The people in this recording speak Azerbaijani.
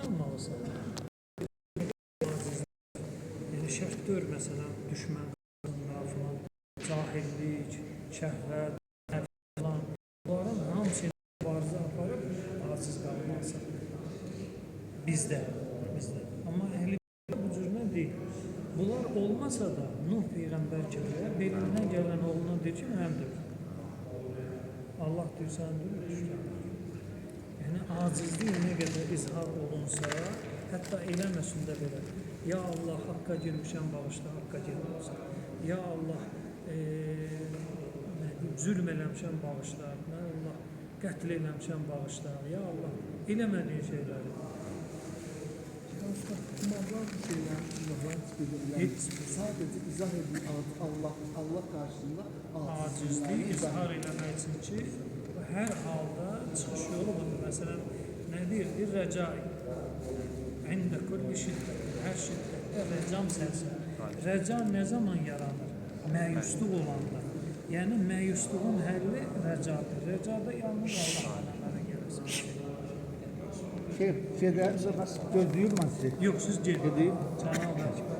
almalısan. Yəni şərt deyil, məsələn, düşmən qanunlar falan, cahillik, şəhvət, falan. Bunların hamısını mübarizə aparıb aciz qalmalısan. Bizdə. Amma əhli bu cürlə deyil. Bunlar olmasa da Nuh Peyğəmbər kimi belindən gələn oğluna deyir ki, mənimdir. Allah deyir, sən deyir. Yəni acizlik nə qədər izhar olunsa, hətta eləməsin də belə. Ya Allah, haqqa girmişəm, bağışla, haqqa girmişəm. Ya Allah, zülm eləmişəm, bağışla. Ya Allah, qətl eləmişəm, bağışla. Ya Allah, eləmədiyin şeyləri. Bunlar sadece izah edin Allah karşısında acizliği izhar eləmək üçün ki, hər halda çıxış yolu budur. Məsələn, nə deyir? Rəcai. İndə kulli şiddət. Hər şiddətdə rəcam sənsin. Rəca nə zaman yaranır? Məyusluq olanda. Yəni, məyusluğun həlli rəcadır. Rəcada yalnız Allah aləmlərə gəlirsin. Şeydə gözləyir mən sizi. Yox, siz gedin. Cənab Həkimə.